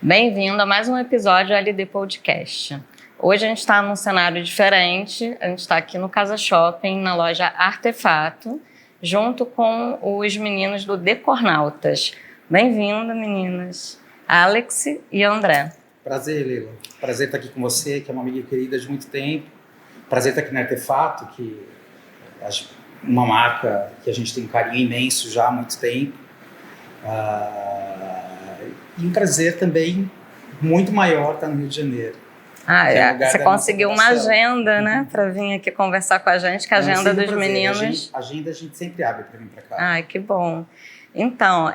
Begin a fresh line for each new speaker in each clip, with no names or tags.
Bem-vindo a mais um episódio LD Podcast. Hoje a gente está num cenário diferente, a gente está aqui no Casa Shopping, na loja Artefato, junto com os meninos do Decornautas. Bem-vindo, meninas. Alex e André.
Prazer, Leila. Prazer estar aqui com você, que é uma amiga querida de muito tempo. Prazer estar aqui no Artefato, que é uma marca que a gente tem um carinho imenso já há muito tempo. E um prazer também muito maior estar no Rio de Janeiro.
Você conseguiu uma agenda, né, para vir aqui conversar com a gente, que a agenda dos meninos...
A agenda a gente sempre abre para vir para cá.
Ai, que bom. Então,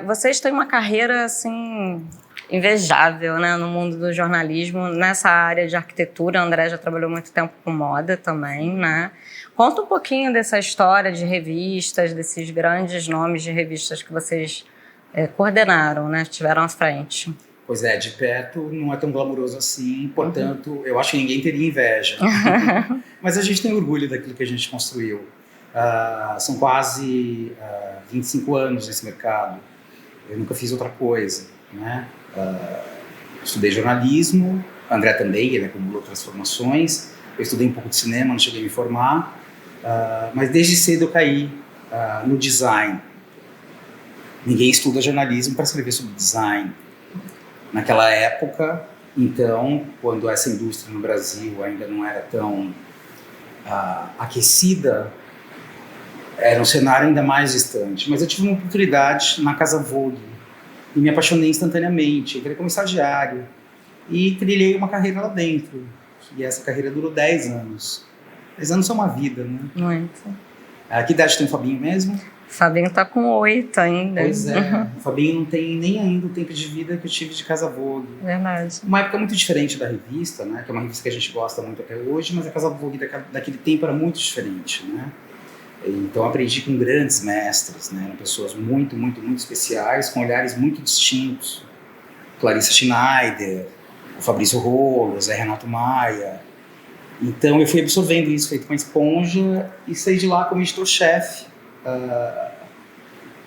vocês têm uma carreira, assim, invejável, né, no mundo do jornalismo, nessa área de arquitetura. A André já trabalhou muito tempo com moda também, né? Conta um pouquinho dessa história de revistas, desses grandes nomes de revistas que vocês coordenaram, né, estiveram à frente.
Pois é, de perto não é tão glamouroso assim, portanto, eu acho que ninguém teria inveja. Mas a gente tem orgulho daquilo que a gente construiu. São quase 25 anos nesse mercado. Eu nunca fiz outra coisa, né? Estudei jornalismo, André também, ele acumulou transformações. Eu estudei um pouco de cinema, não cheguei a me formar, mas desde cedo eu caí no design. Ninguém estuda jornalismo para escrever sobre design. Naquela época, então, quando essa indústria no Brasil ainda não era tão aquecida, era um cenário ainda mais distante. Mas eu tive uma oportunidade na Casa Vogue e me apaixonei instantaneamente. Eu queria como estagiário e trilhei uma carreira lá dentro. E essa carreira durou 10 anos. 10 anos são uma vida, né?
Muito.
Que idade tem o Fabinho mesmo?
O Fabinho tá com 8 ainda.
Pois é, o Fabinho não tem nem ainda o tempo de vida que eu tive de Casa Vogue.
Verdade.
Uma época muito diferente da revista, né? Que é uma revista que a gente gosta muito até hoje, mas a Casa Vogue daquele tempo era muito diferente, né? Então eu aprendi com grandes mestres, né? Eram pessoas muito, muito, muito especiais, com olhares muito distintos. Clarissa Schneider, o Fabrício Rolo, o Zé Renato Maia. Então eu fui absorvendo isso, feito com uma esponja, e saí de lá como editor-chefe.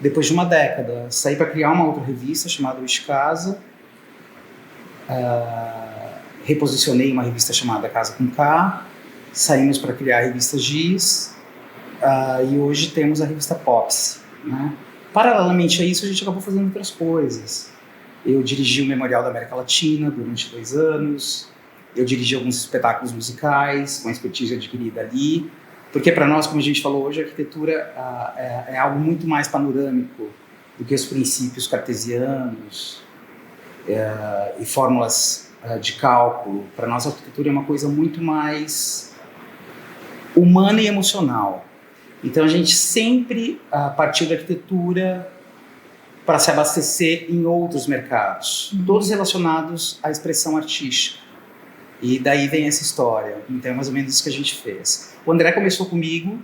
Depois de uma década, saí para criar uma outra revista chamada Wish Casa, reposicionei uma revista chamada Casa com K, saímos para criar a revista Giz, e hoje temos a revista Pops, né? Paralelamente a isso, a gente acabou fazendo outras coisas. Eu dirigi o Memorial da América Latina durante 2 anos, eu dirigi alguns espetáculos musicais com a expertise adquirida ali. Porque para nós, como a gente falou hoje, a arquitetura é algo muito mais panorâmico do que os princípios cartesianos e fórmulas de cálculo. Para nós, a arquitetura é uma coisa muito mais humana e emocional. Então, a gente sempre partiu da arquitetura para se abastecer em outros mercados, todos relacionados à expressão artística. E daí vem essa história. Então é mais ou menos isso que a gente fez. O André começou comigo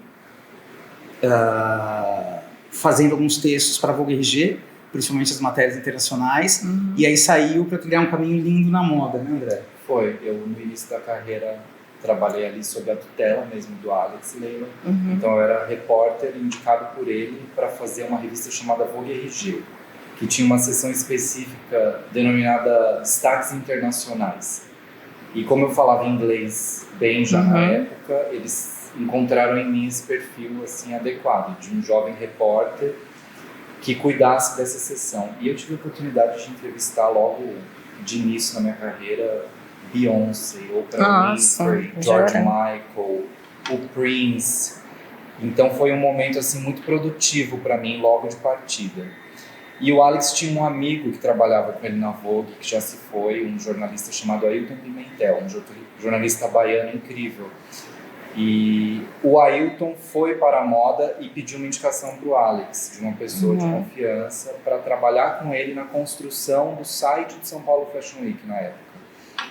fazendo alguns textos para a Vogue RG, principalmente as matérias internacionais, e aí saiu para criar um caminho lindo na moda, né, André?
Foi. Eu, no início da carreira, trabalhei ali sob a tutela mesmo do Alex Leila. Então eu era repórter indicado por ele para fazer uma revista chamada Vogue RG, que tinha uma seção específica denominada Destaques Internacionais. E como eu falava inglês bem já na época, eles encontraram em mim esse perfil assim, adequado, de um jovem repórter que cuidasse dessa sessão. E eu tive a oportunidade de entrevistar logo de início na minha carreira Beyoncé, Oprah Winfrey, George Michael, o Prince. Então foi um momento assim, muito produtivo para mim logo de partida. E o Alex tinha um amigo que trabalhava com ele na Vogue, que já se foi, um jornalista chamado Ailton Pimentel, um jornalista baiano incrível. E o Ailton foi para a moda e pediu uma indicação para o Alex, de uma pessoa de confiança, para trabalhar com ele na construção do site de São Paulo Fashion Week na época.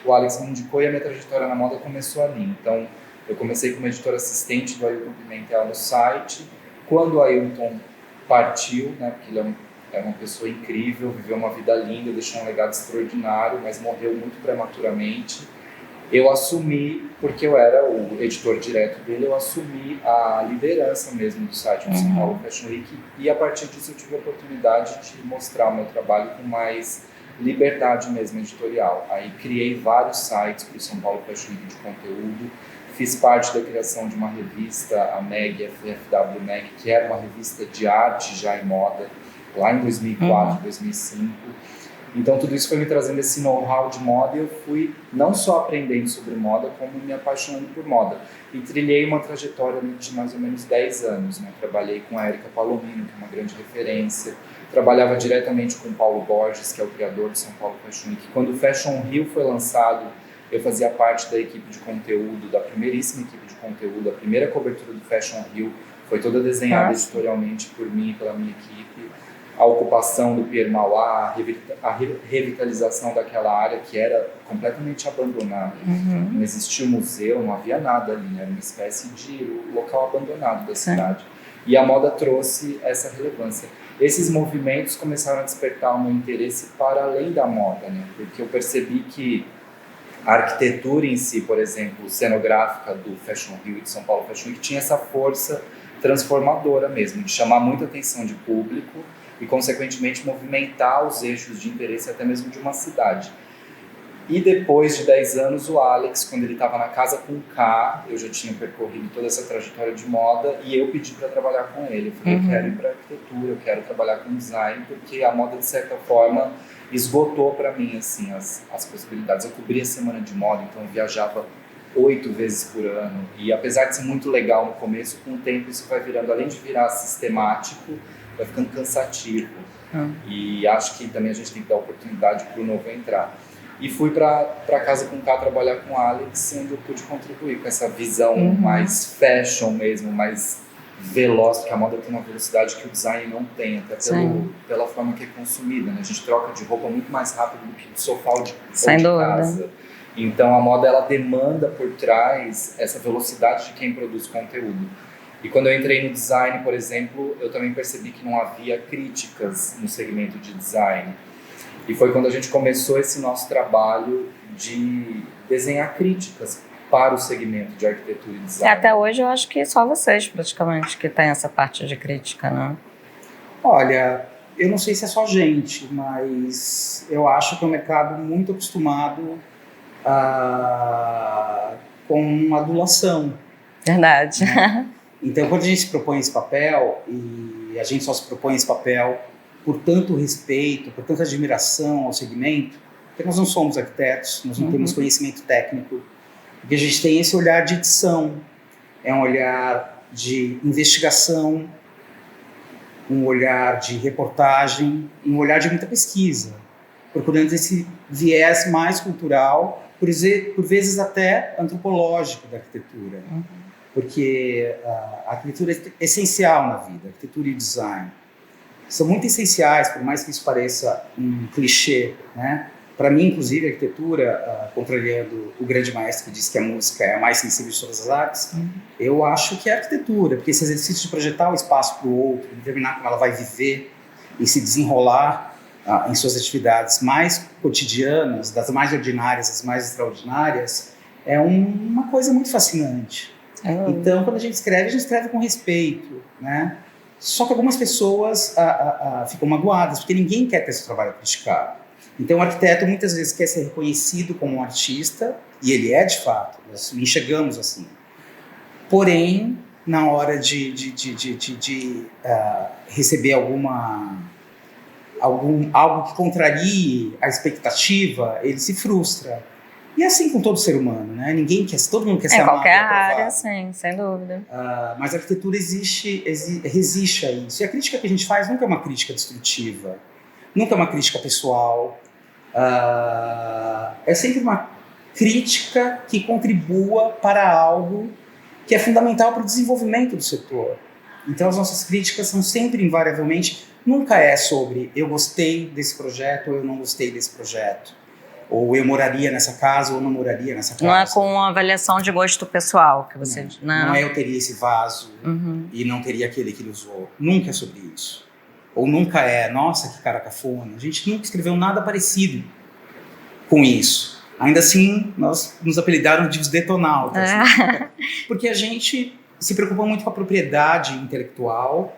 O Alex me indicou e a minha trajetória na moda começou ali. Então, eu comecei como editor assistente do Ailton Pimentel no site. Quando o Ailton partiu, né, porque ele é uma pessoa incrível, viveu uma vida linda, deixou um legado extraordinário, mas morreu muito prematuramente. Eu assumi, porque eu era o editor direto dele, eu assumi a liderança mesmo do site do São Paulo Fashion Week, e a partir disso eu tive a oportunidade de mostrar o meu trabalho com mais liberdade mesmo editorial. Aí criei vários sites para o São Paulo Fashion Week de conteúdo, fiz parte da criação de uma revista, a Mag, FFW Mag, que era uma revista de arte já em moda, lá em 2004, 2005. Então tudo isso foi me trazendo esse know-how de moda e eu fui não só aprendendo sobre moda, como me apaixonando por moda. E trilhei uma trajetória de mais ou menos 10 anos, né? Trabalhei com a Érica Palomino, que é uma grande referência. Trabalhava diretamente com o Paulo Borges, que é o criador do São Paulo Fashion Week. Quando o Fashion Rio foi lançado, eu fazia parte da equipe de conteúdo, da primeiríssima equipe de conteúdo. A primeira cobertura do Fashion Rio foi toda desenhada editorialmente por mim e pela minha equipe. A ocupação do Pierre Mauá, a revitalização daquela área que era completamente abandonada. Não existia museu, não havia nada ali, era uma espécie de local abandonado da cidade. E a moda trouxe essa relevância. Esses movimentos começaram a despertar o meu interesse para além da moda, né? Porque eu percebi que a arquitetura em si, por exemplo, cenográfica do Fashion Rio e de São Paulo Fashion Week, tinha essa força transformadora mesmo, de chamar muita atenção de público e, consequentemente, movimentar os eixos de interesse até mesmo de uma cidade. E depois de 10 anos, o Alex, quando ele estava na Casa com K, eu já tinha percorrido toda essa trajetória de moda e eu pedi para trabalhar com ele. Eu falei, eu quero ir para arquitetura, eu quero trabalhar com design, porque a moda, de certa forma, esgotou para mim assim, as possibilidades. Eu cobria a semana de moda, então eu viajava 8 vezes por ano. E apesar de ser muito legal no começo, com o tempo isso vai virando, além de virar sistemático, vai ficando cansativo. E acho que também a gente tem que dar oportunidade para o novo entrar. E fui para Casa com K trabalhar com o Alex, onde eu pude contribuir com essa visão mais fashion mesmo, mais veloz, porque a moda tem uma velocidade que o design não tem, até pela forma que é consumida, né? A gente troca de roupa muito mais rápido do que do sofá ou de casa. Então a moda, ela demanda por trás essa velocidade de quem produz conteúdo. E quando eu entrei no design, por exemplo, eu também percebi que não havia críticas no segmento de design. E foi quando a gente começou esse nosso trabalho de desenhar críticas para o segmento de arquitetura e design.
Até hoje eu acho que só vocês, praticamente, que tem essa parte de crítica, né?
Olha, eu não sei se é só gente, mas eu acho que é um mercado muito acostumado com adulação.
Verdade.
Né? Então, quando a gente se propõe esse papel, e a gente só se propõe esse papel por tanto respeito, por tanta admiração ao segmento, porque nós não somos arquitetos, nós não temos conhecimento técnico, porque a gente tem esse olhar de edição, é um olhar de investigação, um olhar de reportagem, um olhar de muita pesquisa, procurando esse viés mais cultural, por vezes até antropológico da arquitetura, porque a arquitetura é essencial na vida, a arquitetura e o design são muito essenciais, por mais que isso pareça um clichê, né? Para mim, inclusive, a arquitetura, contrariando o grande maestro que diz que a música é a mais sensível de todas as artes, eu acho que é a arquitetura, porque esse exercício de projetar o espaço para o outro, determinar como ela vai viver e se desenrolar em suas atividades mais cotidianas, das mais ordinárias às mais extraordinárias, é uma coisa muito fascinante. Então, quando a gente escreve com respeito, né? Só que algumas pessoas ficam magoadas, porque ninguém quer ter seu trabalho criticado. Então, o arquiteto muitas vezes quer ser reconhecido como um artista, e ele é de fato, nós o enxergamos assim. Porém, na hora de receber algo que contrarie a expectativa, ele se frustra. E é assim com todo ser humano, né? Todo mundo quer ser amado. Em
qualquer área, sim, sem dúvida.
Mas a arquitetura resiste a isso. E a crítica que a gente faz nunca é uma crítica destrutiva, nunca é uma crítica pessoal. É sempre uma crítica que contribua para algo que é fundamental para o desenvolvimento do setor. Então as nossas críticas são sempre, invariavelmente, nunca é sobre eu gostei desse projeto ou eu não gostei desse projeto. Ou eu moraria nessa casa ou não moraria nessa casa.
Não é com uma avaliação de gosto pessoal que você...
Não é eu teria esse vaso e não teria aquele que ele usou. Nunca é sobre isso. Ou nunca é, nossa, que cara cafona. A gente nunca escreveu nada parecido com isso. Ainda assim, nós nos apelidaram de os detonautas. Né? Porque a gente se preocupa muito com a propriedade intelectual.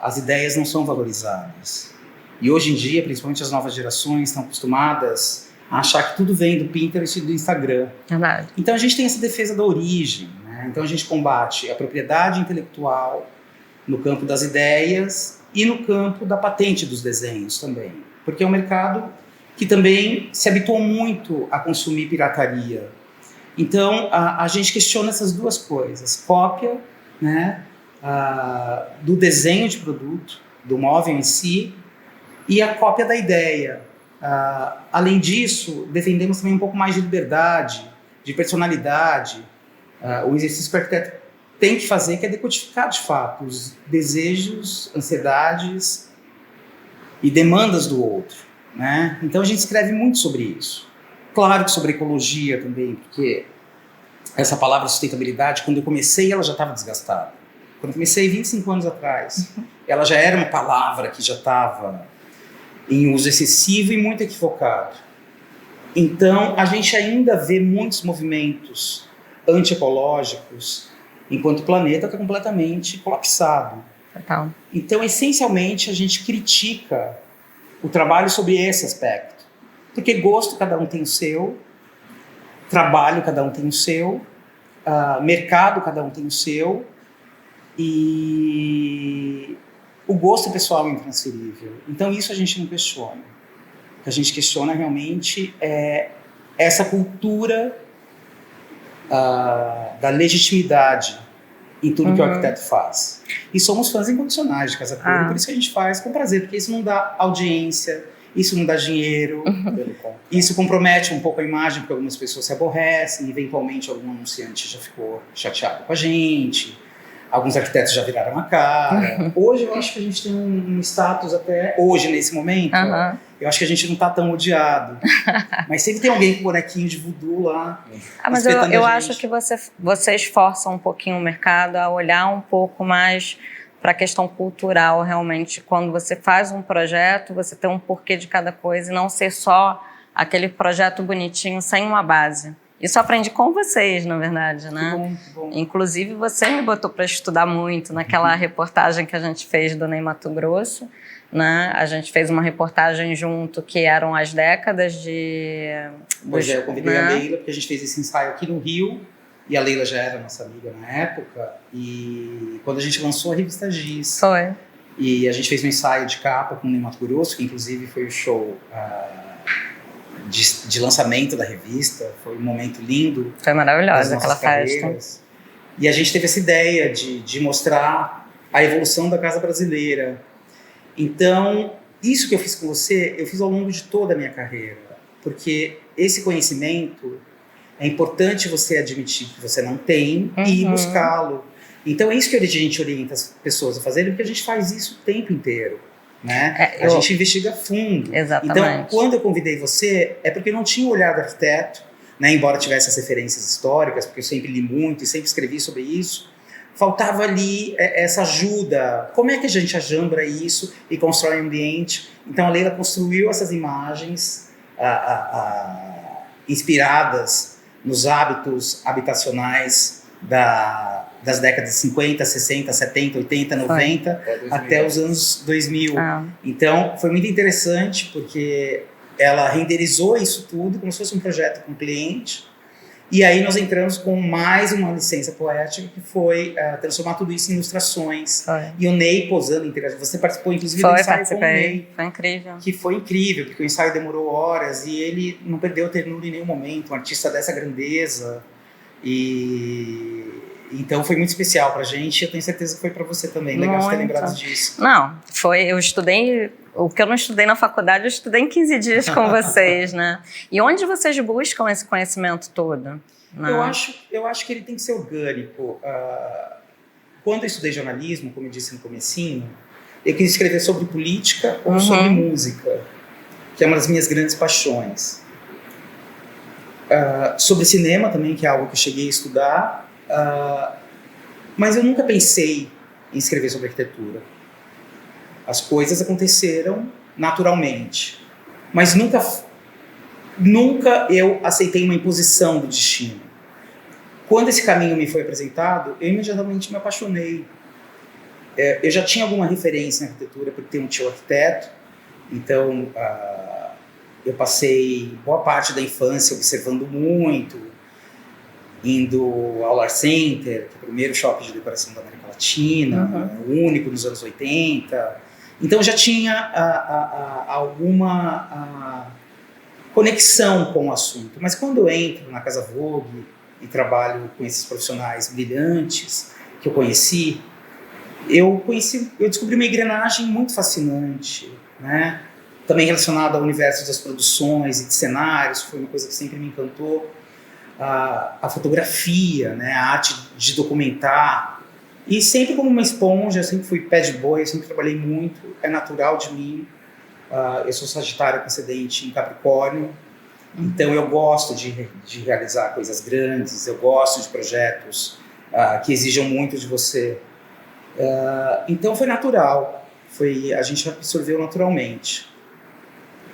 As ideias não são valorizadas. E hoje em dia, principalmente as novas gerações estão acostumadas a achar que tudo vem do Pinterest e do Instagram.
Verdade.
Então a gente tem essa defesa da origem, né? Então a gente combate a propriedade intelectual no campo das ideias e no campo da patente dos desenhos também. Porque é um mercado que também se habituou muito a consumir pirataria. Então a gente questiona essas duas coisas: cópia, né, do desenho de produto, do móvel em si, e a cópia da ideia. Além disso, defendemos também um pouco mais de liberdade, de personalidade. O exercício que o arquiteto tem que fazer, que é decodificar de fato os desejos, ansiedades e demandas do outro, né? Então a gente escreve muito sobre isso. Claro que sobre ecologia também, porque essa palavra sustentabilidade, quando eu comecei, ela já estava desgastada. Quando eu comecei 25 anos atrás, ela já era uma palavra que já estava em uso excessivo e muito equivocado. Então, a gente ainda vê muitos movimentos antiecológicos, enquanto o planeta está completamente colapsado.
Total.
Então, essencialmente, a gente critica o trabalho sobre esse aspecto. Porque gosto, cada um tem o seu, trabalho, cada um tem o seu, mercado, cada um tem o seu, e o gosto pessoal é intransferível. Então, isso a gente não questiona. O que a gente questiona realmente é essa cultura da legitimidade em tudo que o arquiteto faz. E somos fãs incondicionais de Casa Cor, por isso que a gente faz com prazer, porque isso não dá audiência, isso não dá dinheiro, isso compromete um pouco a imagem, porque algumas pessoas se aborrecem, eventualmente algum anunciante já ficou chateado com a gente, alguns arquitetos já viraram a cara. Hoje eu acho que a gente tem um status até, hoje nesse momento, eu acho que a gente não está tão odiado. Mas sempre tem alguém com bonequinho de voodoo lá.
Mas eu acho que vocês forçam um pouquinho o mercado a olhar um pouco mais para a questão cultural, realmente. Quando você faz um projeto, você tem um porquê de cada coisa e não ser só aquele projeto bonitinho sem uma base. Isso eu aprendi com vocês, na verdade, né?
Que bom.
Inclusive, você me botou para estudar muito naquela reportagem que a gente fez do Ney Matogrosso, né? A gente fez uma reportagem junto que eram as décadas de...
Pois é, eu convidei a Leila, porque a gente fez esse ensaio aqui no Rio, e a Leila já era nossa amiga na época, e quando a gente lançou a revista Giz.
Foi.
E a gente fez um ensaio de capa com o Ney Matogrosso, que inclusive foi o show de lançamento da revista, foi um momento lindo.
Foi maravilhosa aquela festa.
E a gente teve essa ideia de mostrar a evolução da casa brasileira. Então, isso que eu fiz com você, eu fiz ao longo de toda a minha carreira, porque esse conhecimento é importante você admitir que você não tem e ir buscá-lo. Então, é isso que a gente orienta as pessoas a fazerem, porque a gente faz isso o tempo inteiro. Né? A gente investiga a fundo.
Exatamente.
Então, quando eu convidei você, é porque eu não tinha olhado arquiteto, né? Embora tivesse as referências históricas, porque eu sempre li muito e sempre escrevi sobre isso, faltava ali essa ajuda. Como é que a gente ajambra isso e constrói um ambiente? Então a Leila construiu essas imagens inspiradas nos hábitos habitacionais das décadas de 50, 60, 70, 80, 90, até os anos 2000. Então, foi muito interessante, porque ela renderizou isso tudo como se fosse um projeto com o cliente, e aí nós entramos com mais uma licença poética, que foi transformar tudo isso em ilustrações. E o Ney posando interagindo. Você participou, inclusive, do ensaio com o Ney.
Foi incrível.
Que foi incrível, porque o ensaio demorou horas, e ele não perdeu a ternura em nenhum momento, um artista dessa grandeza. Então foi muito especial pra gente, eu tenho certeza que foi pra você também. Legal você ter lembrado disso.
Não, eu estudei, o que eu não estudei na faculdade, eu estudei em 15 dias com vocês, né? E onde vocês buscam esse conhecimento todo? Né?
Eu acho que ele tem que ser orgânico. Quando eu estudei jornalismo, como eu disse no comecinho, eu quis escrever sobre política ou sobre música, que é uma das minhas grandes paixões. Sobre cinema também, que é algo que eu cheguei a estudar, mas eu nunca pensei em escrever sobre arquitetura. As coisas aconteceram naturalmente, mas nunca eu aceitei uma imposição do destino. Quando esse caminho me foi apresentado, eu imediatamente me apaixonei. Eu já tinha alguma referência na arquitetura, porque tem um tio arquiteto, Então, eu passei boa parte da infância observando muito, indo ao Lar Center, que é o primeiro shopping de decoração da América Latina, o único nos anos 80. Então já tinha alguma conexão com o assunto. Mas quando eu entro na Casa Vogue e trabalho com esses profissionais brilhantes que eu conheci, eu descobri uma engrenagem muito fascinante, né? Também relacionada ao universo das produções e de cenários, foi uma coisa que sempre me encantou. A fotografia, né? A arte de documentar. E sempre como uma esponja, eu sempre fui pad boy, eu sempre trabalhei muito, é natural de mim. Eu sou Sagitário com ascendente em Capricórnio, então eu gosto de realizar coisas grandes, eu gosto de projetos que exijam muito de você. Então foi natural, a gente absorveu naturalmente.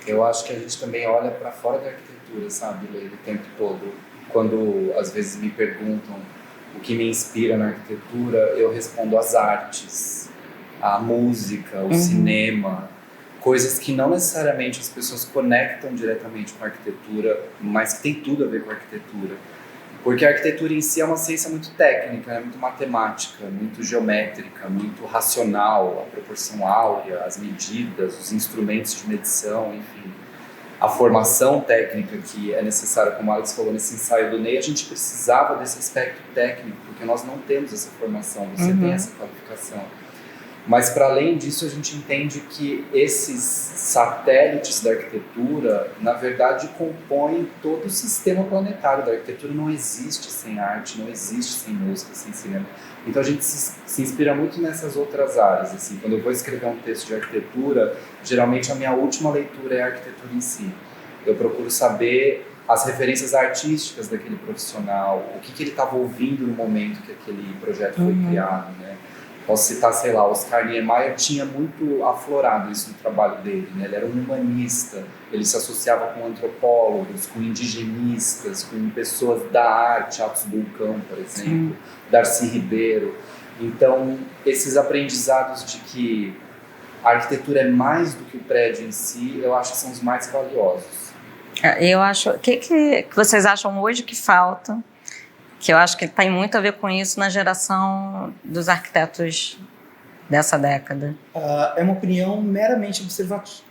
Eu acho que a gente também olha para fora da arquitetura, sabe, Leila, o tempo todo. Quando às vezes me perguntam o que me inspira na arquitetura, eu respondo as artes, a música, o cinema, coisas que não necessariamente as pessoas conectam diretamente com a arquitetura, mas que tem tudo a ver com a arquitetura. Porque a arquitetura em si é uma ciência muito técnica, muito matemática, muito geométrica, muito racional, a proporção áurea, as medidas, os instrumentos de medição, enfim. A formação técnica que é necessária, como o Alex falou nesse ensaio do Ney, a gente precisava desse aspecto técnico, porque nós não temos essa formação, você tem essa qualificação. Mas, para além disso, a gente entende que esses satélites da arquitetura, na verdade, compõem todo o sistema planetário da arquitetura. Não existe sem arte, não existe sem música, sem cinema. Então, a gente se inspira muito nessas outras áreas. Assim. Quando eu vou escrever um texto de arquitetura, geralmente a minha última leitura é a arquitetura em si. Eu procuro saber as referências artísticas daquele profissional, o que ele estava ouvindo no momento que aquele projeto foi criado, né? Posso citar, sei lá, Oscar Niemeyer tinha muito aflorado isso no trabalho dele, né? Ele era um humanista, ele se associava com antropólogos, com indigenistas, com pessoas da arte, Atos Bulcão, por exemplo, Darcy Ribeiro. Então, esses aprendizados de que a arquitetura é mais do que o prédio em si, eu acho que são os mais valiosos.
Eu acho... O que vocês acham hoje que falta? Que eu acho que tem muito a ver com isso na geração dos arquitetos dessa década.
É uma opinião meramente observativa.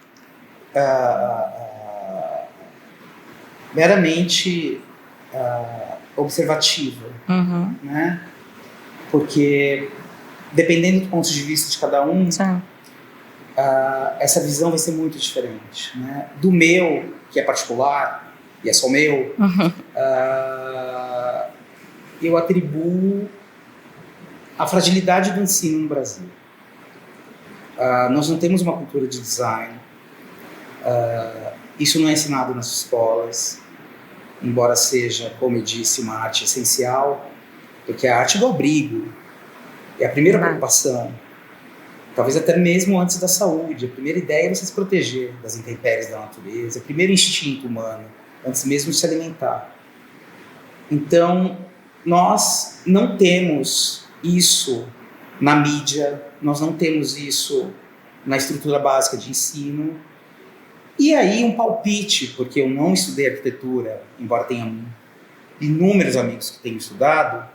Né? Porque, dependendo do ponto de vista de cada um, essa visão vai ser muito diferente. Né? Do meu, que é particular, e é só meu, eu atribuo a fragilidade do ensino no Brasil. Nós não temos uma cultura de design, isso não é ensinado nas escolas, embora seja, como eu disse, uma arte essencial, porque a arte do abrigo é a primeira preocupação, talvez até mesmo antes da saúde. A primeira ideia é você se proteger das intempéries da natureza, o primeiro instinto humano, antes mesmo de se alimentar. Então, nós não temos isso na mídia, nós não temos isso na estrutura básica de ensino. E aí um palpite, porque eu não estudei arquitetura, embora tenha inúmeros amigos que tenham estudado,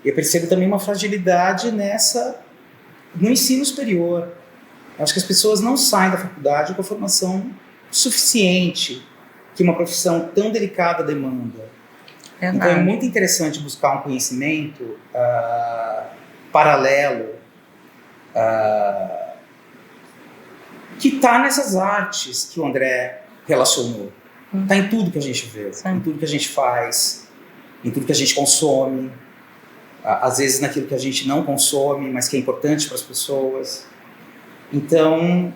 eu percebo também uma fragilidade no ensino superior. Eu acho que as pessoas não saem da faculdade com a formação suficiente que uma profissão tão delicada demanda. Então é muito interessante buscar um conhecimento paralelo que está nessas artes que o André relacionou. Está em tudo que a gente vê, em tudo que a gente faz, em tudo que a gente consome, às vezes naquilo que a gente não consome, mas que é importante para as pessoas. Então,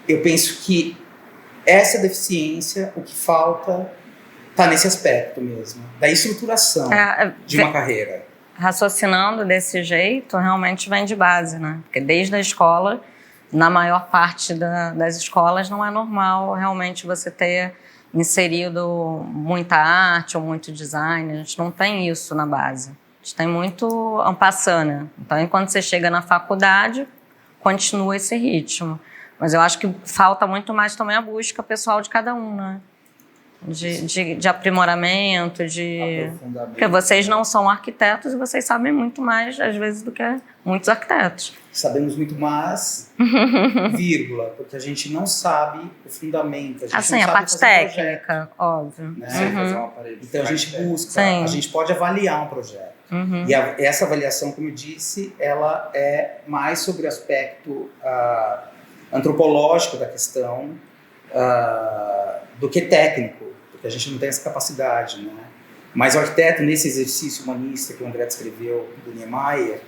eu penso que essa deficiência, o que falta, está nesse aspecto mesmo, da estruturação de uma carreira.
Raciocinando desse jeito, realmente vem de base, né? Porque desde a escola, na maior parte das escolas, não é normal realmente você ter inserido muita arte ou muito design. A gente não tem isso na base. A gente tem muito en passant, né? Então, enquanto você chega na faculdade, continua esse ritmo. Mas eu acho que falta muito mais também a busca pessoal de cada um, né? De aprimoramento, porque vocês não são arquitetos e vocês sabem muito mais, às vezes, do que muitos arquitetos.
Sabemos muito mais, vírgula, porque a gente não sabe o fundamento. A gente
assim,
não
a
sabe
parte técnica, óbvio.
Né?
Fazer uma parede.
Então a gente busca,
Sim.
a gente pode avaliar um projeto. E essa avaliação, como eu disse, ela é mais sobre o aspecto antropológico da questão do que técnico, porque a gente não tem essa capacidade, né? Mas o arquiteto, nesse exercício humanista que o André descreveu do Niemeyer,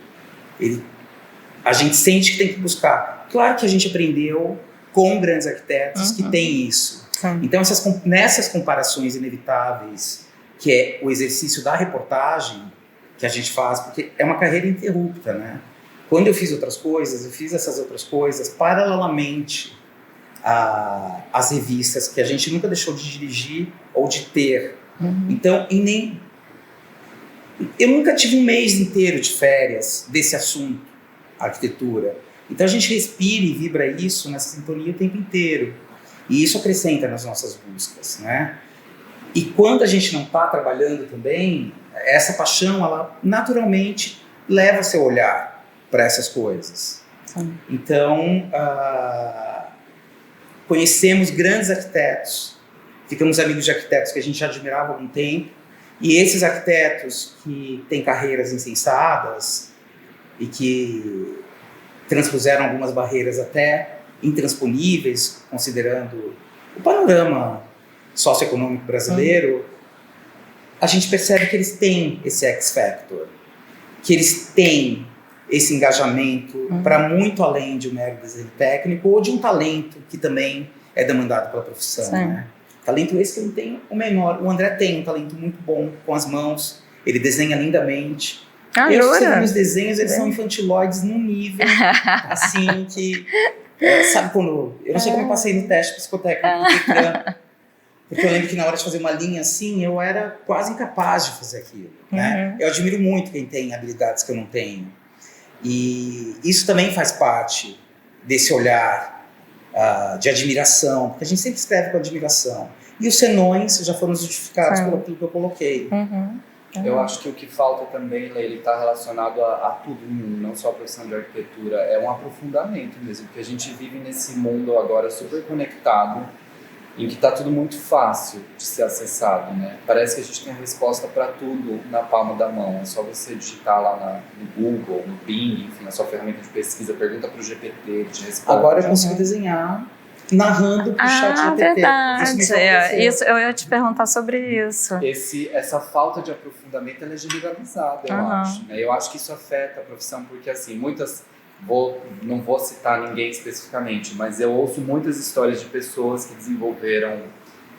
a gente sente que tem que buscar. Claro que a gente aprendeu com grandes arquitetos que têm isso.
Sim.
Então, nessas comparações inevitáveis, que é o exercício da reportagem que a gente faz, porque é uma carreira interrupta, né? Quando eu fiz outras coisas, eu fiz essas outras coisas paralelamente às revistas que a gente nunca deixou de dirigir ou de ter. Então, eu nunca tive um mês inteiro de férias desse assunto, arquitetura. Então a gente respira e vibra isso nessa sintonia o tempo inteiro. E isso acrescenta nas nossas buscas, né? E quando a gente não está trabalhando também, essa paixão, ela naturalmente leva seu olhar para essas coisas.
Sim.
Então, conhecemos grandes arquitetos, ficamos amigos de arquitetos que a gente já admirava há algum tempo, e esses arquitetos que têm carreiras insensadas e que transpuseram algumas barreiras até intransponíveis, considerando o panorama socioeconômico brasileiro, a gente percebe que eles têm esse X-Factor, que eles têm esse engajamento para muito além de um mero desenho técnico ou de um talento que também é demandado pela profissão, né? Talento esse que não tem o menor. O André tem um talento muito bom com as mãos, ele desenha lindamente. Os desenhos, eles são infantiloides num nível, assim, que... sabe quando... Eu não sei como eu passei no teste psicotécnico do Detran, porque eu lembro que na hora de fazer uma linha assim, eu era quase incapaz de fazer aquilo, né? Eu admiro muito quem tem habilidades que eu não tenho. E isso também faz parte desse olhar de admiração, porque a gente sempre escreve com admiração. E os senões já foram justificados pelo que eu coloquei.
Eu acho que o que falta também, Leila, está relacionado a tudo, não só a profissão de arquitetura, é um aprofundamento mesmo, porque a gente vive nesse mundo agora super conectado, em que está tudo muito fácil de ser acessado, né? Parece que a gente tem a resposta para tudo na palma da mão. É só você digitar lá no Google, no Bing, enfim, na sua ferramenta de pesquisa, pergunta para o GPT, te responde.
Agora eu consigo desenhar narrando para o chat GPT.
Verdade. Isso, eu ia te perguntar sobre isso.
Essa falta de aprofundamento, ela é generalizada, eu acho. Né? Eu acho que isso afeta a profissão, porque assim, não vou citar ninguém especificamente, mas eu ouço muitas histórias de pessoas que desenvolveram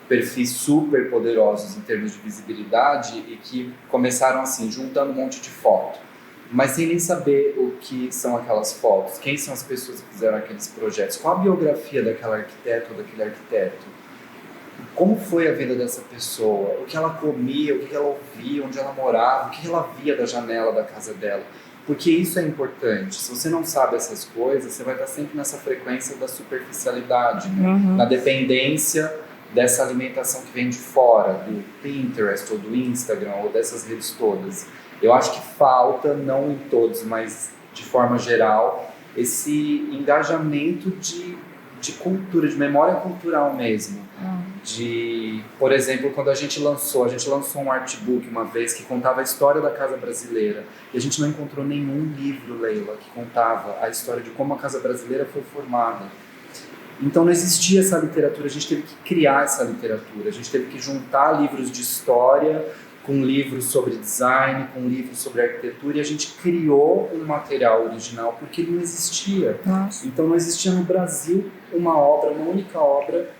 perfis super poderosos em termos de visibilidade e que começaram assim, juntando um monte de foto, mas sem nem saber o que são aquelas fotos, quem são as pessoas que fizeram aqueles projetos, qual a biografia daquela arquiteta ou daquele arquiteto, como foi a vida dessa pessoa, o que ela comia, o que ela ouvia, onde ela morava, o que ela via da janela da casa dela. Porque isso é importante. Se você não sabe essas coisas, você vai estar sempre nessa frequência da superficialidade, né? Na dependência dessa alimentação que vem de fora, do Pinterest ou do Instagram ou dessas redes todas. Eu acho que falta, não em todos, mas de forma geral, esse engajamento de cultura, de memória cultural mesmo. Por exemplo, quando a gente lançou um artbook uma vez que contava a história da Casa Brasileira e a gente não encontrou nenhum livro, Leila, que contava a história de como a Casa Brasileira foi formada. Então não existia essa literatura, a gente teve que criar essa literatura, a gente teve que juntar livros de história com livros sobre design, com livros sobre arquitetura, e a gente criou um material original porque ele não existia. Então não existia no Brasil uma única obra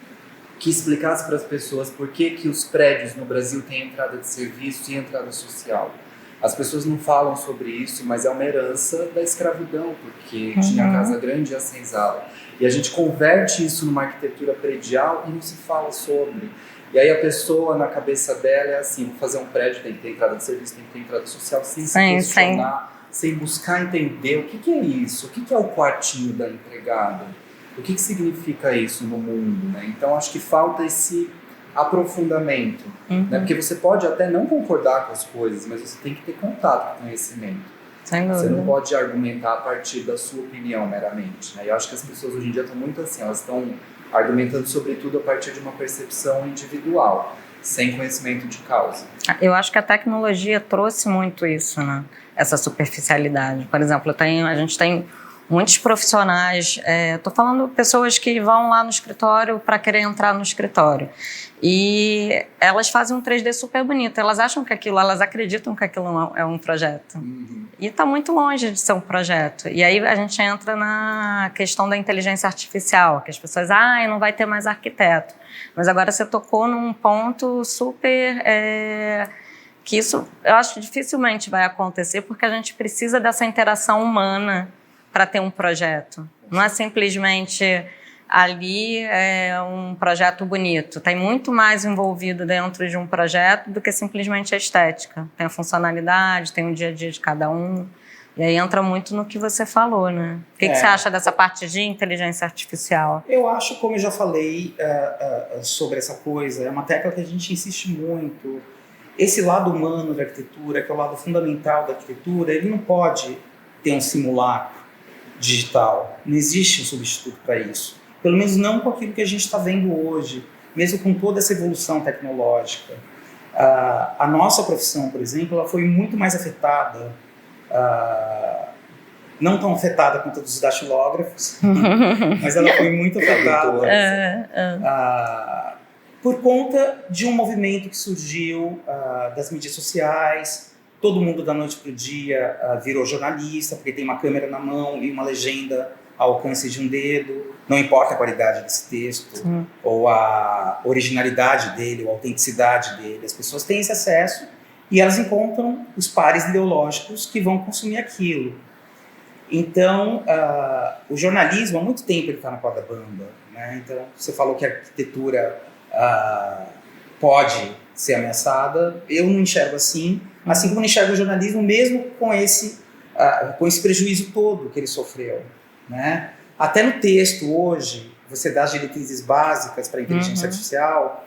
que explicasse para as pessoas por que os prédios no Brasil têm entrada de serviço e entrada social. As pessoas não falam sobre isso, mas é uma herança da escravidão, porque tinha a casa grande e a senzala. E a gente converte isso numa arquitetura predial e não se fala sobre. E aí a pessoa, na cabeça dela, é assim, vou fazer um prédio, tem que ter entrada de serviço, tem que ter entrada social, sem se questionar sem buscar entender o que é isso, o que é o quartinho da empregada, o que significa isso no mundo, né? Então acho que falta esse aprofundamento, né? Porque você pode até não concordar com as coisas, mas você tem que ter contato com o conhecimento. Você não pode argumentar a partir da sua opinião meramente, né? E eu acho que as pessoas hoje em dia estão muito assim, elas estão argumentando sobretudo a partir de uma percepção individual, sem conhecimento de causa.
Eu acho que a tecnologia trouxe muito isso, né? Essa superficialidade. Por exemplo, a gente tem muitos profissionais, estou falando pessoas que vão lá no escritório para querer entrar no escritório. E elas fazem um 3D super bonito. Elas acreditam que aquilo é um projeto. E está muito longe de ser um projeto. E aí a gente entra na questão da inteligência artificial, que as pessoas, não vai ter mais arquiteto. Mas agora você tocou num ponto super... que isso, eu acho, dificilmente vai acontecer, porque a gente precisa dessa interação humana para ter um projeto. Não é simplesmente ali um projeto bonito. Tem muito mais envolvido dentro de um projeto do que simplesmente a estética. Tem a funcionalidade, tem o dia a dia de cada um. E aí entra muito no que você falou, né? O que você acha dessa parte de inteligência artificial?
Eu acho, como eu já falei sobre essa coisa, é uma tecla que a gente insiste muito. Esse lado humano da arquitetura, que é o lado fundamental da arquitetura, ele não pode ter um simulacro digital. Não existe um substituto para isso. Pelo menos não com aquilo que a gente está vendo hoje, mesmo com toda essa evolução tecnológica. A nossa profissão, por exemplo, ela foi muito mais afetada, não tão afetada quanto a dos datilógrafos, mas ela foi muito afetada por conta de um movimento que surgiu das mídias sociais. Todo mundo da noite para o dia virou jornalista, porque tem uma câmera na mão e uma legenda ao alcance de um dedo. Não importa a qualidade desse texto, ou a originalidade dele, ou a autenticidade dele. As pessoas têm esse acesso e elas encontram os pares ideológicos que vão consumir aquilo. Então, o jornalismo, há muito tempo, ele está na corda bamba, né? Então, você falou que a arquitetura pode ser ameaçada. Eu não enxergo assim como não enxergo o jornalismo, mesmo com esse prejuízo todo que ele sofreu, né? Até no texto, hoje, você dá as diretrizes básicas para a inteligência artificial,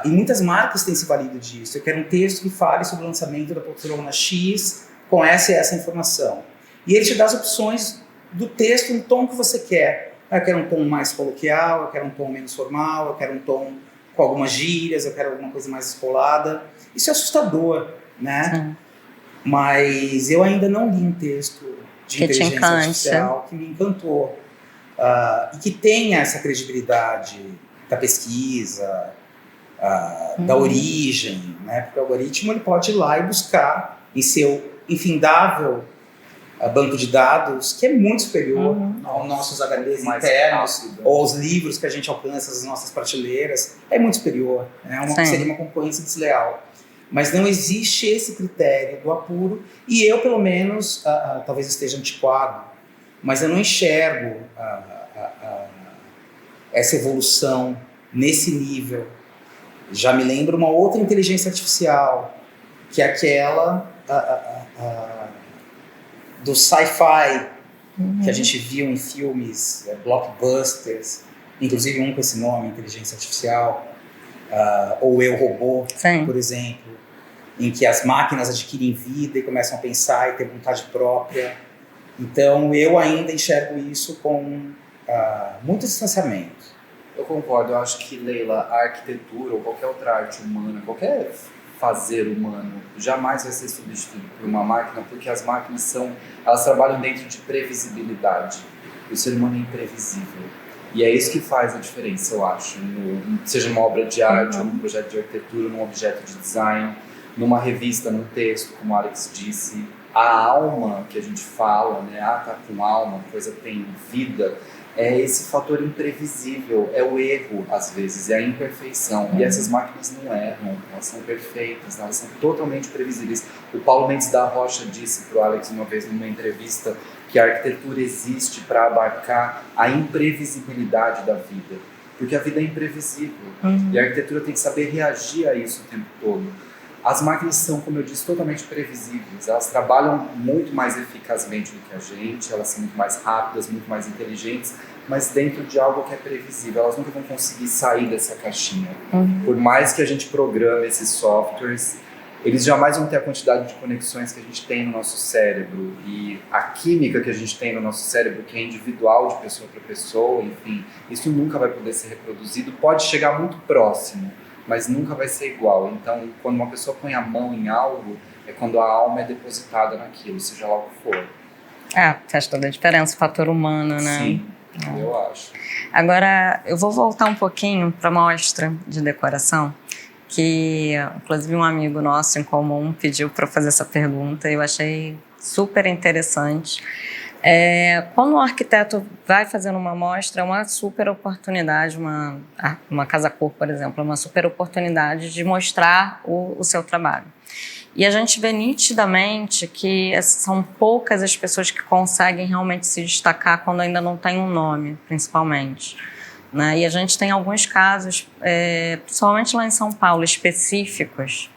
e muitas marcas têm se valido disso. Eu quero um texto que fale sobre o lançamento da poltrona X com essa e essa informação. E ele te dá as opções do texto no tom que você quer. Eu quero um tom mais coloquial, eu quero um tom menos formal, eu quero um tom com algumas gírias, eu quero alguma coisa mais escolada. Isso é assustador, né? Sim. Mas eu ainda não li um texto de inteligência artificial que me encantou. E que tenha essa credibilidade da pesquisa, da origem, né? Porque o algoritmo ele pode ir lá e buscar em seu infindável banco de dados, que é muito superior aos nossos HDs internos, ou aos livros que a gente alcança nas nossas prateleiras. É muito superior, né? Seria uma concorrência desleal. Mas não existe esse critério do apuro, e eu, pelo menos, talvez esteja antiquado, mas eu não enxergo essa evolução nesse nível. Já me lembro uma outra inteligência artificial, que é aquela do sci-fi, que a gente viu em filmes, blockbusters, inclusive um com esse nome, inteligência artificial, ou Eu, Robô, por exemplo, em que as máquinas adquirem vida e começam a pensar e ter vontade própria. Então, eu ainda enxergo isso com muito distanciamento.
Eu concordo, eu acho que, Leila, a arquitetura ou qualquer outra arte humana, qualquer fazer humano, jamais vai ser substituído por uma máquina, porque as máquinas elas trabalham dentro de previsibilidade. O ser humano é imprevisível. E é isso que faz a diferença, eu acho, seja numa obra de arte, ou num projeto de arquitetura, num objeto de design, numa revista, num texto, como o Alex disse. A alma que a gente fala, né? Tá com alma, a coisa tem vida, é esse fator imprevisível, é o erro, às vezes, é a imperfeição. E essas máquinas não erram, elas são perfeitas, elas são totalmente previsíveis. O Paulo Mendes da Rocha disse para o Alex uma vez numa entrevista que a arquitetura existe para abarcar a imprevisibilidade da vida, porque a vida é imprevisível, e a arquitetura tem que saber reagir a isso o tempo todo. As máquinas são, como eu disse, totalmente previsíveis. Elas trabalham muito mais eficazmente do que a gente, elas são muito mais rápidas, muito mais inteligentes, mas dentro de algo que é previsível. Elas nunca vão conseguir sair dessa caixinha. Por mais que a gente programe esses softwares, eles jamais vão ter a quantidade de conexões que a gente tem no nosso cérebro e a química que a gente tem no nosso cérebro, que é individual de pessoa para pessoa, enfim, isso nunca vai poder ser reproduzido. Pode chegar muito próximo, mas nunca vai ser igual. Então, quando uma pessoa põe a mão em algo, é quando a alma é depositada naquilo, seja lá o que for.
Faz toda a diferença, o fator humano, né?
Sim, eu acho.
Agora, eu vou voltar um pouquinho para a mostra de decoração, que inclusive um amigo nosso em comum pediu para fazer essa pergunta e eu achei super interessante. Quando um arquiteto vai fazendo uma mostra, é uma super oportunidade, uma Casa Cor, por exemplo, é uma super oportunidade de mostrar o seu trabalho. E a gente vê nitidamente que são poucas as pessoas que conseguem realmente se destacar quando ainda não tem um nome, principalmente. Né? E a gente tem alguns casos, principalmente lá em São Paulo, específicos.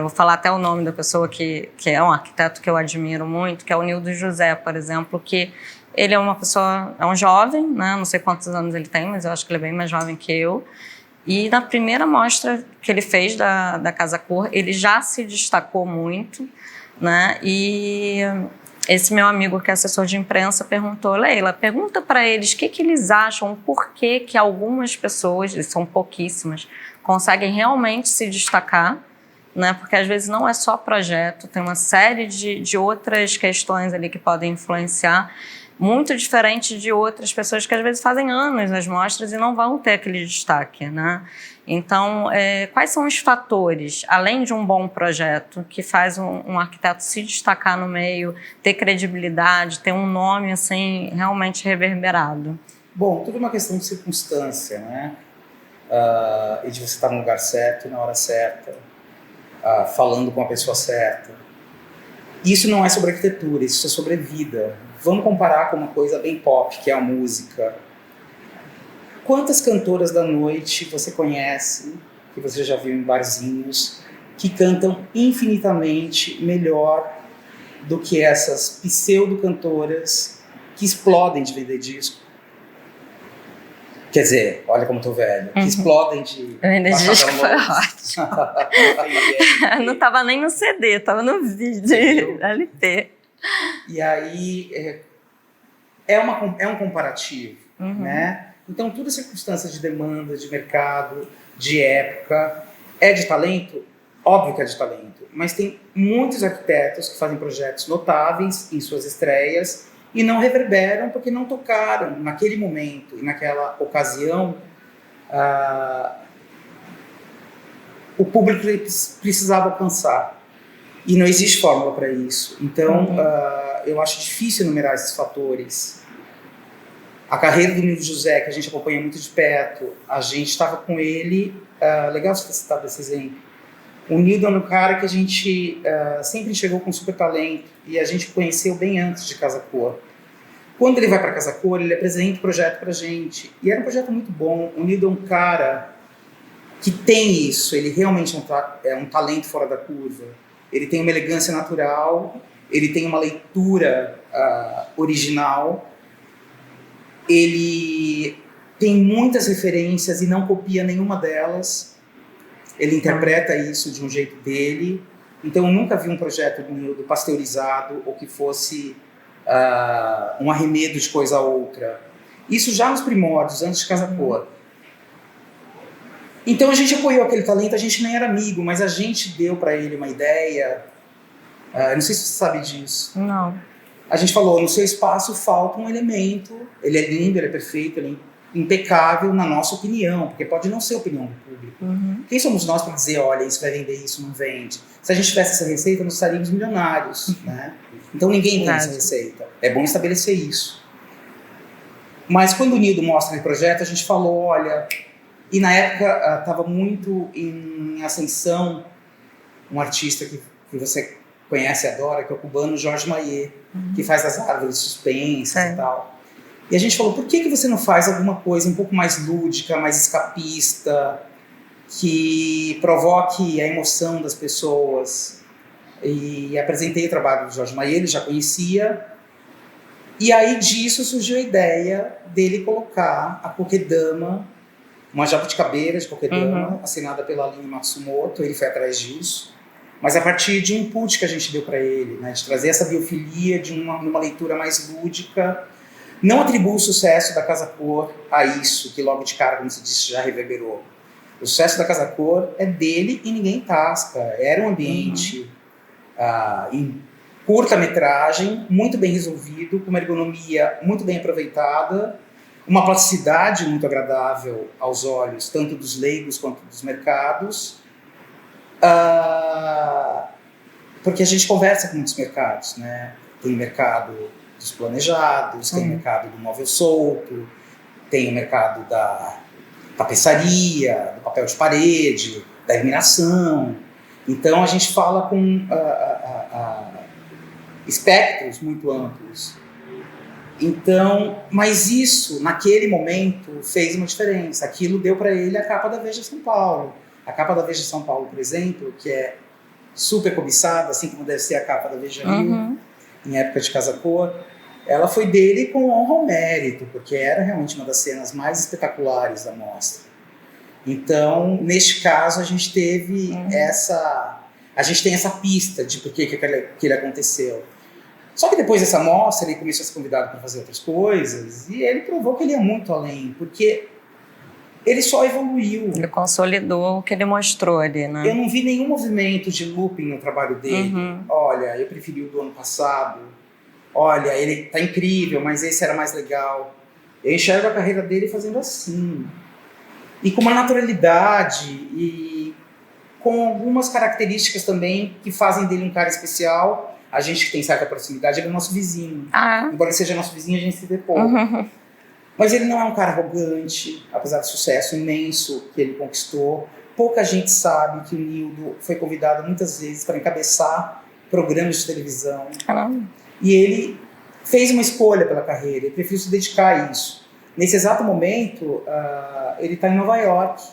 Vou falar até o nome da pessoa que é um arquiteto que eu admiro muito, que é o Nildo José, por exemplo, que ele é uma pessoa, é um jovem, né? Não sei quantos anos ele tem, mas eu acho que ele é bem mais jovem que eu. E na primeira mostra que ele fez da Casa Cor, ele já se destacou muito, né? E esse meu amigo que é assessor de imprensa perguntou: Leila, pergunta para eles o que eles acham, por que algumas pessoas, e são pouquíssimas, conseguem realmente se destacar, né? Porque às vezes não é só projeto, tem uma série de outras questões ali que podem influenciar, muito diferente de outras pessoas que às vezes fazem anos nas mostras e não vão ter aquele destaque, né? Então, quais são os fatores, além de um bom projeto, que faz um arquiteto se destacar no meio, ter credibilidade, ter um nome assim realmente reverberado?
Bom, tudo é uma questão de circunstância, né? E de você estar no lugar certo, na hora certa, falando com a pessoa certa. Isso não é sobre arquitetura, isso é sobre vida. Vamos comparar com uma coisa bem pop, que é a música. Quantas cantoras da noite você conhece, que você já viu em barzinhos, que cantam infinitamente melhor do que essas pseudo-cantoras que explodem de vender disco? Quer dizer, olha como eu tô velho, que explodem de...
Vender disco foi ótimo. Não tava nem no CD, tava no vídeo, LP.
E aí, é um comparativo, né? Então, tudo é circunstância de demanda, de mercado, de época. É de talento? Óbvio que é de talento. Mas tem muitos arquitetos que fazem projetos notáveis em suas estreias e não reverberam porque não tocaram naquele momento e naquela ocasião o público que eles precisavam alcançar. E não existe fórmula para isso. Então, eu acho difícil enumerar esses fatores. A carreira do Nildo José, que a gente acompanha muito de perto, a gente estava com ele... legal você ter citado esse exemplo. O Nildo é um cara que a gente sempre enxergou com super talento e a gente conheceu bem antes de Casa Cor. Quando ele vai para Casa Cor, ele apresenta o projeto para a gente. E era um projeto muito bom. O Nildo é um cara que tem isso. Ele realmente é um talento fora da curva. Ele tem uma elegância natural, ele tem uma leitura original, ele tem muitas referências e não copia nenhuma delas. Ele interpreta isso de um jeito dele. Então, eu nunca vi um projeto do Nildo pasteurizado ou que fosse um arremedo de coisa a outra. Isso já nos primórdios, antes de Casa Cor. Então, a gente apoiou aquele talento, a gente nem era amigo, mas a gente deu para ele uma ideia. Não sei se você sabe disso.
Não.
A gente falou, no seu espaço falta um elemento, ele é lindo, ele é perfeito, ele é impecável na nossa opinião, porque pode não ser a opinião do público. Quem somos nós para dizer, olha, isso vai vender, isso não vende? Se a gente tivesse essa receita, nós estaríamos milionários, né? Então ninguém tem essa receita. É bom estabelecer isso. Mas quando o Nildo mostra o projeto, a gente falou, olha... E na época estava muito em ascensão um artista que você conhece e adora, que é o cubano Jorge Mayet, que faz as árvores suspensas e tal. E a gente falou, por que você não faz alguma coisa um pouco mais lúdica, mais escapista, que provoque a emoção das pessoas. E apresentei o trabalho do Jorge Maia, ele já conhecia. E aí disso surgiu a ideia dele colocar a Kokedama, uma jabuticabeira de Kokedama, assinada pela Aline Matsumoto. Ele foi atrás disso. Mas a partir de um input que a gente deu para ele, né, de trazer essa biofilia de numa leitura mais lúdica. Não atribuo o sucesso da Casa Cor a isso, que logo de cara, como se disse, já reverberou. O sucesso da Casa Cor é dele e ninguém tasca. Era um ambiente em curta-metragem, muito bem resolvido, com uma ergonomia muito bem aproveitada, uma plasticidade muito agradável aos olhos, tanto dos leigos quanto dos mercados, porque a gente conversa com muitos mercados, né? Tem o mercado dos planejados, tem o mercado do móvel solto, tem o mercado da tapeçaria, do papel de parede, da iluminação. Então a gente fala com espectros muito amplos. Então, mas isso, naquele momento, fez uma diferença. Aquilo deu para ele a capa da Veja São Paulo. A capa da Veja São Paulo, por exemplo, que é super cobiçada, assim como deve ser a capa da Veja Rio, em época de Casa Cor, ela foi dele com honra ao mérito, porque era realmente uma das cenas mais espetaculares da mostra. Então, neste caso, a gente teve a gente tem essa pista de por que ele aconteceu. Só que depois dessa mostra, ele começou a ser convidado para fazer outras coisas, e ele provou que ele ia muito além, porque ele só evoluiu.
Ele consolidou o que ele mostrou ali, né?
Eu não vi nenhum movimento de looping no trabalho dele. Olha, eu preferi o do ano passado. Olha, ele tá incrível, mas esse era mais legal. Eu enxergo a carreira dele fazendo assim. E com uma naturalidade e com algumas características também que fazem dele um cara especial. A gente que tem certa proximidade, ele é nosso vizinho. Embora ele seja nosso vizinho, a gente se vê pouco. Mas ele não é um cara arrogante, apesar do sucesso imenso que ele conquistou. Pouca gente sabe que o Nildo foi convidado muitas vezes para encabeçar programas de televisão. E ele fez uma escolha pela carreira, ele preferiu se dedicar a isso. Nesse exato momento, ele está em Nova York,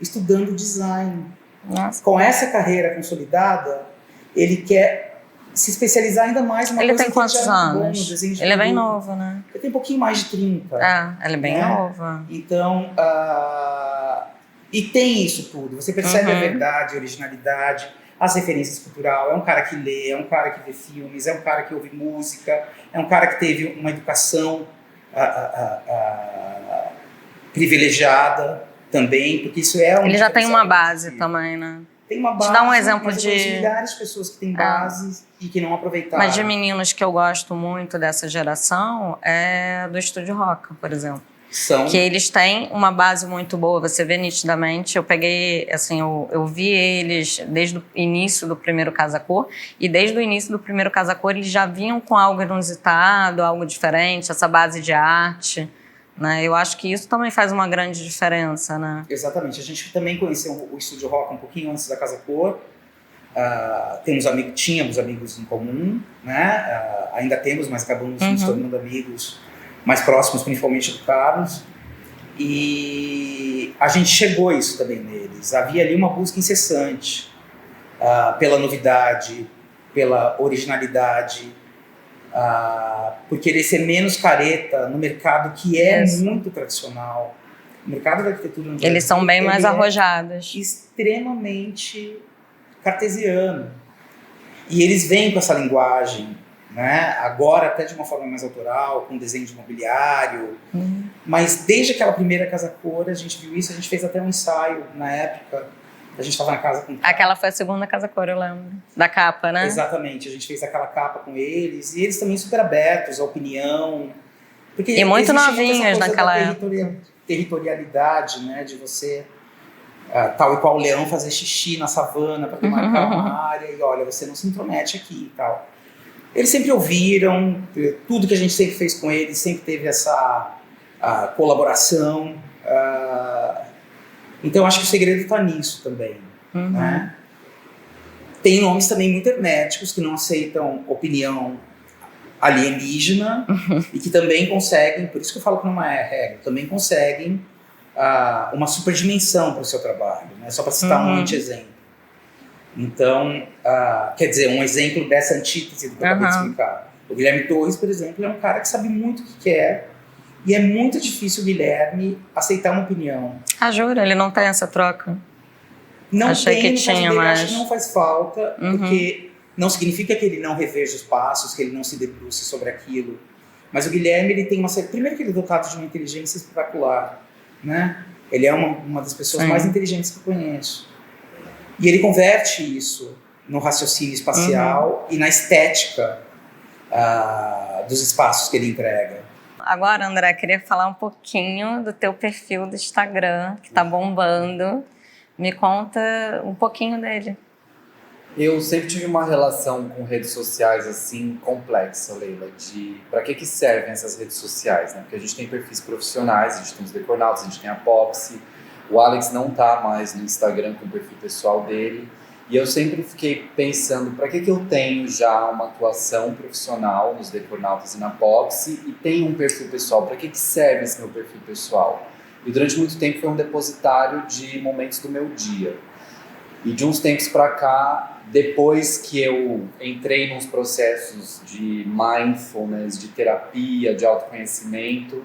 estudando design.
Nossa.
Com essa carreira consolidada, ele quer se especializar ainda mais numa
ele
coisa
tem
que
quantos
ele já é muito bom,
anos?
no desenho de
Ele é bem
produto.
novo, né?
Ele tem um pouquinho mais de 30.
Ele é bem novo.
Então, e tem isso tudo. Você percebe a verdade, a originalidade, as referências culturais. É um cara que lê, é um cara que vê filmes, é um cara que ouve música, é um cara que teve uma educação privilegiada também, porque isso é um...
Ele já tem uma base também, né?
Tem uma base,
te dar um exemplo
mas eu conheço milhares de pessoas que têm bases e que não aproveitaram.
Mas de meninos que eu gosto muito dessa geração é do Estúdio Roca, por exemplo. Que eles têm uma base muito boa, você vê nitidamente. Eu peguei, assim, eu vi eles desde o início do primeiro Casa Cor, e desde o início do primeiro Casa Cor eles já vinham com algo inusitado, algo diferente, essa base de arte. Né? Eu acho que isso também faz uma grande diferença, né?
Exatamente. A gente também conheceu o Estúdio Roca um pouquinho antes da Casa Cor. Tínhamos amigos em comum, né? Ainda temos, mas acabamos nos tornando amigos mais próximos, principalmente do Carlos. E a gente chegou a isso também neles. Havia ali uma busca incessante pela novidade, pela originalidade, por querer ser menos careta no mercado que é muito tradicional. O mercado da arquitetura no Brasil,
eles são bem mais arrojados.
Extremamente cartesiano. E eles vêm com essa linguagem, né? Agora até de uma forma mais autoral, com desenho de mobiliário. Mas desde aquela primeira Casa Cor, a gente viu isso, a gente fez até um ensaio na época. A gente estava na casa com...
Aquela foi a segunda Casa Cor, eu lembro. Da capa, né?
Exatamente. A gente fez aquela capa com eles. E eles também super abertos à opinião. Porque
e muito novinhos naquela época.
Territorialidade, né? De você, tal e qual o leão, fazer xixi na savana para demarcar uma área. E olha, você não se intromete aqui e tal. Eles sempre ouviram. Tudo que a gente sempre fez com eles sempre teve essa colaboração. Então, acho que o segredo está nisso também. Né? Tem nomes também muito herméticos que não aceitam opinião alienígena e que também conseguem, por isso que eu falo que não é regra, também conseguem uma superdimensão para o seu trabalho, né? Só para citar um anti-exemplo. Então, quer dizer, um exemplo dessa antítese do que eu acabei de explicar. O Guilherme Torres, por exemplo, é um cara que sabe muito o que quer, e é muito difícil o Guilherme aceitar uma opinião.
Jura? Ele não tem essa troca?
Não
Achei
tem,
que tinha,
acho que não faz falta,
Uhum.
porque não significa que ele não reveja os passos, que ele não se debruce sobre aquilo. Mas o Guilherme, ele tem primeiro que ele é dotado de uma inteligência espetacular, né? Ele é uma das pessoas mais inteligentes que eu conheço. E ele converte isso no raciocínio espacial e na estética dos espaços que ele entrega.
Agora, André, queria falar um pouquinho do teu perfil do Instagram, que tá bombando. Me conta um pouquinho dele.
Eu sempre tive uma relação com redes sociais assim complexa, Leila, de para que servem essas redes sociais, né? Porque a gente tem perfis profissionais, a gente tem os Decornautas, a gente tem a Popsi. O Alex não tá mais no Instagram com o perfil pessoal dele. E eu sempre fiquei pensando, para que eu tenho já uma atuação profissional nos Decornautas e na Popsi e tenho um perfil pessoal? Para que serve esse meu perfil pessoal? E durante muito tempo foi um depositário de momentos do meu dia. E de uns tempos para cá, depois que eu entrei nos processos de mindfulness, de terapia, de autoconhecimento,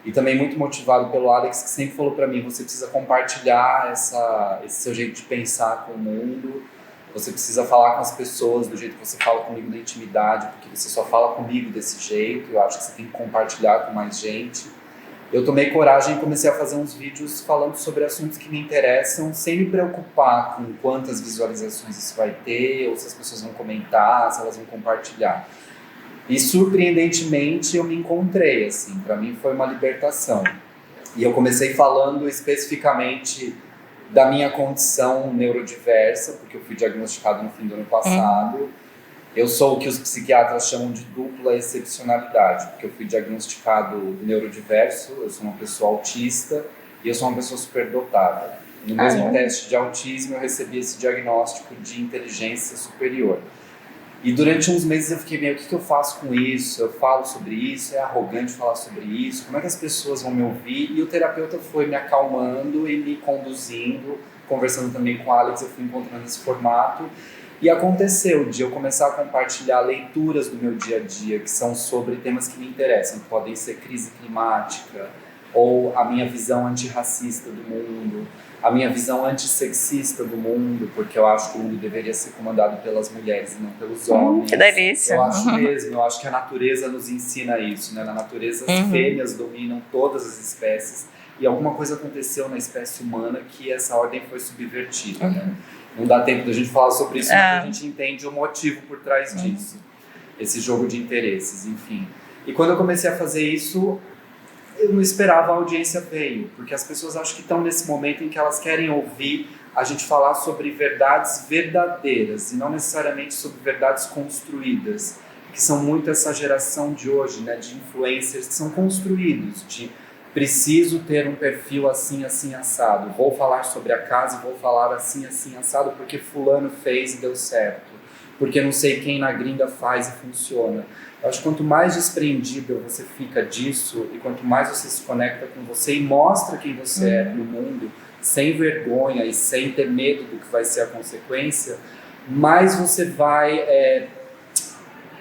e também muito motivado pelo Alex, que sempre falou para mim, você precisa compartilhar esse seu jeito de pensar com o mundo, você precisa falar com as pessoas do jeito que você fala comigo na intimidade, porque você só fala comigo desse jeito, eu acho que você tem que compartilhar com mais gente. Eu tomei coragem e comecei a fazer uns vídeos falando sobre assuntos que me interessam, sem me preocupar com quantas visualizações isso vai ter, ou se as pessoas vão comentar, se elas vão compartilhar. E surpreendentemente eu me encontrei, assim, para mim foi uma libertação. E eu comecei falando especificamente da minha condição neurodiversa, porque eu fui diagnosticado no fim do ano passado. Eu sou o que os psiquiatras chamam de dupla excepcionalidade, porque eu fui diagnosticado neurodiverso, eu sou uma pessoa autista e eu sou uma pessoa superdotada. No mesmo teste de autismo eu recebi esse diagnóstico de inteligência superior. E durante uns meses eu fiquei meio, o que eu faço com isso? Eu falo sobre isso? É arrogante falar sobre isso? Como é que as pessoas vão me ouvir? E o terapeuta foi me acalmando e me conduzindo, conversando também com o Alex, eu fui encontrando esse formato. E aconteceu de eu começar a compartilhar leituras do meu dia a dia, que são sobre temas que me interessam, que podem ser crise climática, ou a minha visão antirracista do mundo, a minha visão antissexista do mundo, porque eu acho que o mundo deveria ser comandado pelas mulheres e não pelos homens.
Que delícia!
Eu acho mesmo, eu acho que a natureza nos ensina isso, né? Na natureza as fêmeas dominam todas as espécies e alguma coisa aconteceu na espécie humana que essa ordem foi subvertida, né? Não dá tempo da gente falar sobre isso, mas a gente entende o motivo por trás disso. Esse jogo de interesses, enfim. E quando eu comecei a fazer isso, eu não esperava a audiência veio, porque as pessoas acho que estão nesse momento em que elas querem ouvir a gente falar sobre verdades verdadeiras e não necessariamente sobre verdades construídas, que são muito essa geração de hoje, né, de influencers que são construídos, de preciso ter um perfil assim, assim, assado, vou falar sobre a casa e vou falar assim, assim, assado porque fulano fez e deu certo, porque não sei quem na gringa faz e funciona. Eu acho que quanto mais desprendido você fica disso e quanto mais você se conecta com você e mostra quem você é no mundo, sem vergonha e sem ter medo do que vai ser a consequência, mais você vai,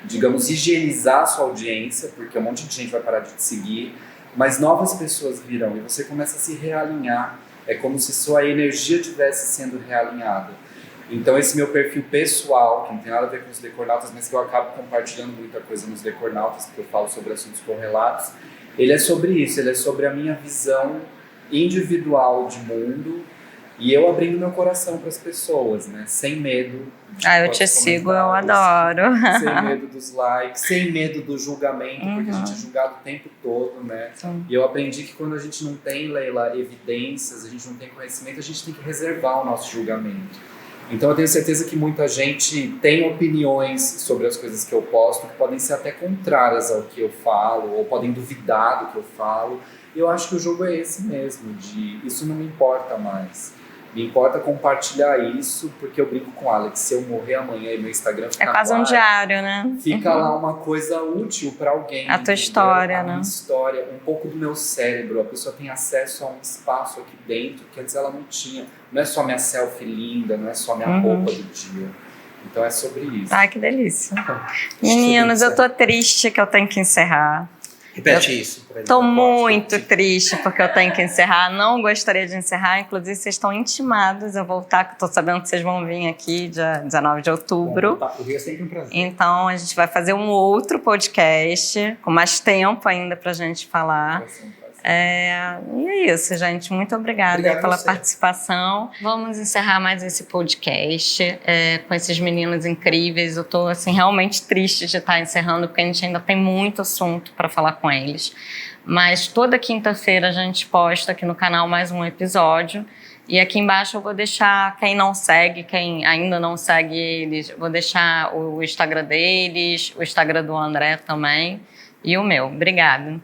digamos, higienizar a sua audiência, porque um monte de gente vai parar de te seguir, mas novas pessoas virão e você começa a se realinhar. É como se sua energia estivesse sendo realinhada. Então esse meu perfil pessoal, que não tem nada a ver com os Decornautas, mas que eu acabo compartilhando muita coisa nos Decornautas, porque eu falo sobre assuntos correlatos, ele é sobre isso, ele é sobre a minha visão individual de mundo e eu abrindo meu coração para as pessoas, né? Sem medo.
Eu te sigo, eu adoro.
Sem medo dos likes, sem medo do julgamento, porque a gente é julgado o tempo todo, né? E eu aprendi que quando a gente não tem, Leila, evidências, a gente não tem conhecimento, a gente tem que reservar o nosso julgamento. Então eu tenho certeza que muita gente tem opiniões sobre as coisas que eu posto que podem ser até contrárias ao que eu falo, ou podem duvidar do que eu falo. E eu acho que o jogo é esse mesmo, de isso não me importa mais. Me importa compartilhar isso, porque eu brinco com o Alex, se eu morrer amanhã e meu Instagram ficar
É quase um diário, né?
fica lá uma coisa útil para alguém.
A tua história,
a
né?
minha história, um pouco do meu cérebro. A pessoa tem acesso a um espaço aqui dentro que antes ela não tinha. Não é só minha selfie linda, não é só minha roupa do dia. Então é sobre isso.
Ai, que delícia. Meninos, eu tô triste que eu tenho que encerrar.
Repete isso.
Tô muito triste porque eu tenho que encerrar. Não gostaria de encerrar. Inclusive, vocês estão intimados a voltar, que eu tô sabendo que vocês vão vir aqui dia 19 de outubro.
O Rio é sempre um prazer.
Então, a gente vai fazer um outro podcast com mais tempo ainda pra gente falar.
Vai ser um prazer.
E é isso, gente. Muito obrigada
Obrigado
pela
você.
participação. Vamos encerrar mais esse podcast com esses meninos incríveis. Eu tô assim, realmente triste de estar encerrando, porque a gente ainda tem muito assunto para falar com eles. Mas toda quinta-feira a gente posta aqui no canal mais um episódio. E aqui embaixo eu vou deixar, quem não segue, quem ainda não segue eles, vou deixar o Instagram deles, o Instagram do André também e o meu. Obrigada.